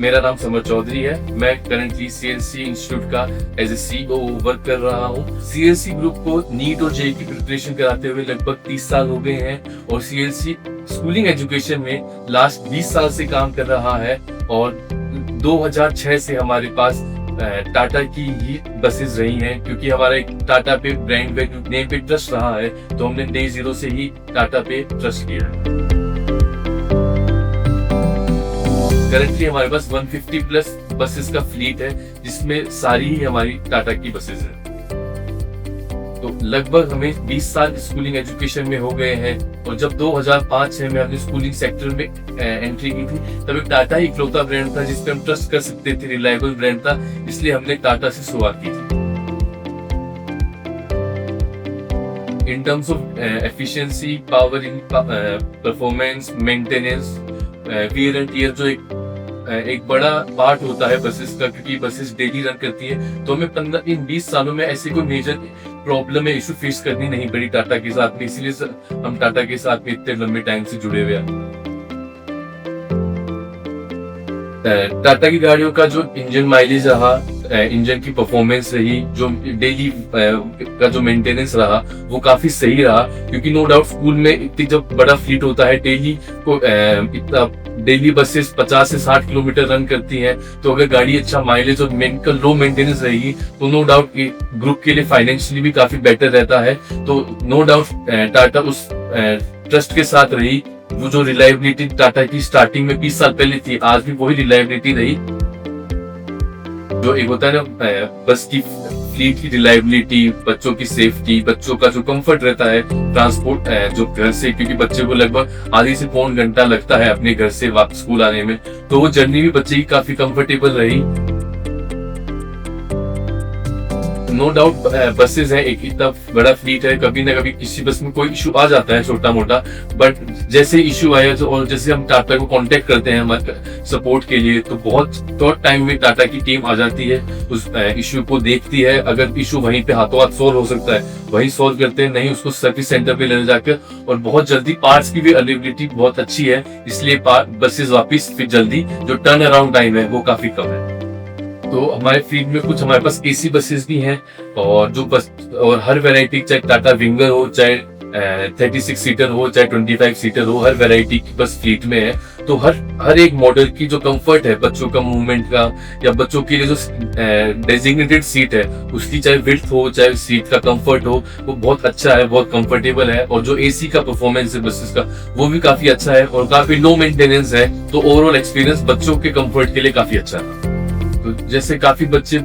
मेरा नाम समर चौधरी है। मैं करंटली सीएलसी इंस्टीट्यूट का एज ए सीईओ वर्क कर रहा हूँ। सीएलसी ग्रुप को नीट और जेईई की प्रिपरेशन कराते हुए लगभग 30 साल हो गए हैं और सीएलसी स्कूलिंग एजुकेशन में लास्ट 20 साल से काम कर रहा है और 2006 से हमारे पास टाटा की ही बसेस रही हैं, क्योंकि हमारा एक टाटा पे ब्रांड वैल्यू नेम पे ट्रस्ट रहा है, तो हमने डे जीरो से ही टाटा पे ट्रस्ट किया है। करंटली हमारे पास 150 प्लस बसेस का फ्लीट है, जिसमें सारी ही हमारी टाटा की बसेस हैं। तो लगभग हमें 20 साल स्कूलिंग एजुकेशन में हो गए हैं और जब 2005-6 में हमने स्कूलिंग सेक्टर में एंट्री की थी, तब एक टाटा ही इकलौता ब्रांड था जिसपे हम ट्रस्ट कर सकते थे, रिलायबल ब्रांड था, इसलिए हमने टाटा से शुरुआत की थी। In terms of efficiency, power in performance, maintenance, wear and tear जो एक बड़ा पार्ट होता है बसेस का, क्योंकि बसेस डेली रन करती है, तो हमें इन 20 सालों में ऐसी कोई मेजर प्रॉब्लम है, इशू फेस करनी नहीं पड़ी टाटा के साथ में, इसीलिए हम टाटा के साथ में इतने लंबे टाइम से जुड़े हुए हैं। टाटा की गाड़ियों का जो इंजन माइलेज रहा, इंजन की परफॉर्मेंस रही, जो डेली का जो मेंटेनेंस रहा, वो काफी सही रहा, क्योंकि नो डाउट स्कूल में इतनी जब बड़ा फ्लीट होता है, डेली बसेस 50 से 60 किलोमीटर रन करती हैं, तो अगर गाड़ी अच्छा माइलेज और लो मेंटेनेंस रहेगी तो नो डाउट ग्रुप के लिए फाइनेंशियली भी काफी बेटर रहता है। तो नो डाउट टाटा उस ट्रस्ट के साथ रही। वो जो रिलायबिलिटी टाटा की स्टार्टिंग में 20 साल पहले थी, आज भी वही रिलायबिलिटी रही। जो एक होता है ना बस की फ्लीट की रिलायबिलिटी, बच्चों की सेफ्टी, बच्चों का जो कंफर्ट रहता है ट्रांसपोर्ट जो घर से, क्योंकि बच्चे को लगभग आधी से पौन घंटा लगता है अपने घर से वापस स्कूल आने में, तो वो जर्नी भी बच्चे की काफी कंफर्टेबल रही। नो डाउट बसेस है, एक इतना बड़ा फ्लीट है, कभी ना कभी किसी बस में कोई इशू आ जाता है छोटा मोटा, बट जैसे इशू आया और जैसे हम टाटा को कांटेक्ट करते हैं हमारे सपोर्ट के लिए, तो बहुत शॉर्ट टाइम में टाटा की टीम आ जाती है, उस इशू को देखती है। अगर इशू वहीं पे हाथों हाथ सोल्व हो सकता है वहीं सोल्व करते हैं, नहीं उसको सर्विस सेंटर पे ले जाकर, और बहुत जल्दी पार्ट्स की भी अवेलेबिलिटी बहुत अच्छी है, इसलिए बसेस वापिस फिर जल्दी जो टर्न अराउंड टाइम है वो काफी कम है। तो हमारे फ्लीट में कुछ हमारे पास एसी बसेस भी हैं और जो बस और हर वैरायटी, चाहे टाटा विंगर हो, चाहे 36 सीटर हो, चाहे 25 सीटर हो, हर वैरायटी की बस फ्लीट में है। तो हर एक मॉडल की जो कंफर्ट है बच्चों का मूवमेंट का, या बच्चों के लिए जो डेजिग्नेटेड सीट है उसकी चाहे विड्थ हो, चाहे सीट का कंफर्ट हो, वो बहुत अच्छा है, बहुत कंफर्टेबल है। और जो एसी का परफॉर्मेंस है बसेस का, वो भी काफी अच्छा है और काफी लो मेंटेनेंस है, तो ओवरऑल एक्सपीरियंस बच्चों के कंफर्ट के लिए काफी अच्छा है। तो जैसे काफी बच्चे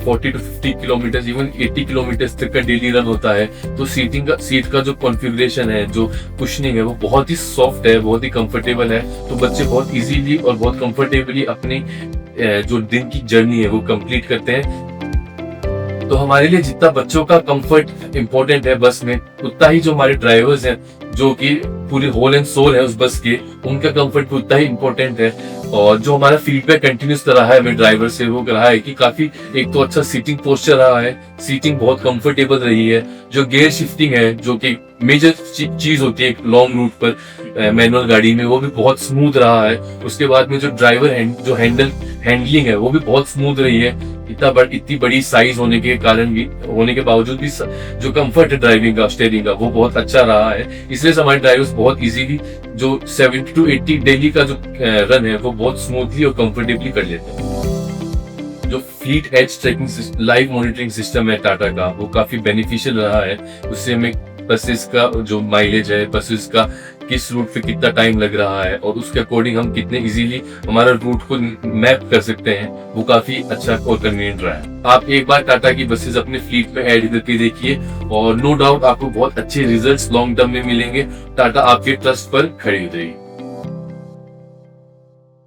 40 to 50 किलोमीटर, इवन 80 किलोमीटर तक का डेली रन होता है, तो सीट का जो कॉन्फ़िगरेशन है, जो कुशनिंग है, वो बहुत ही सॉफ्ट है, बहुत ही कंफर्टेबल है, तो बच्चे बहुत इजीली और बहुत कंफर्टेबली अपनी जो दिन की जर्नी है वो कंप्लीट करते हैं। तो हमारे लिए जितना बच्चों का कंफर्ट इम्पोर्टेंट है बस में, उतना ही जो हमारे ड्राइवर्स हैं, जो कि पूरी होल एंड सोल है उस बस के, उनका कंफर्ट उतना ही इम्पोर्टेंट है। और जो हमारा फीडबैक कंटिन्यूस रहा है हमें ड्राइवर से, वो रहा है कि काफी एक तो अच्छा सीटिंग पोस्चर रहा है, सीटिंग बहुत कंफर्टेबल रही है, जो गियर शिफ्टिंग है जो कि मेजर चीज होती है लॉन्ग रूट पर मैनुअल गाड़ी में, वो भी बहुत स्मूथ रहा है। उसके बाद में जो ड्राइवर जो हैंडलिंग है वो भी बहुत स्मूथ रही है। इतनी बड़ी साइज होने के बावजूद भी जो कंफर्ट है ड्राइविंग का, स्टीयरिंग का, वो बहुत अच्छा रहा है। इसलिए हमारे ड्राइवर्स बहुत इजीली जो 70 to 80 डेली का जो रन है वो बहुत स्मूथली और कंफर्टेबली कर लेते हैं। जो fleet edge tracking live monitoring system है टाटा का, वो काफी बेनिफिशियल रहा है। उससे हमें बसेस का जो माइलेज है, बसेस का किस रूट पे कितना टाइम लग रहा है, और उसके अकॉर्डिंग हम कितने इजीली हमारा रूट को मैप कर सकते हैं, वो काफी अच्छा और कन्वीनियंट रहा है। आप एक बार टाटा की बसेस अपने फ्लीट में ऐड करके देखिए और नो डाउट आपको बहुत अच्छे रिजल्ट्स लॉन्ग टर्म में मिलेंगे। टाटा आपके ट्रस्ट पर खड़ी उतरेगी।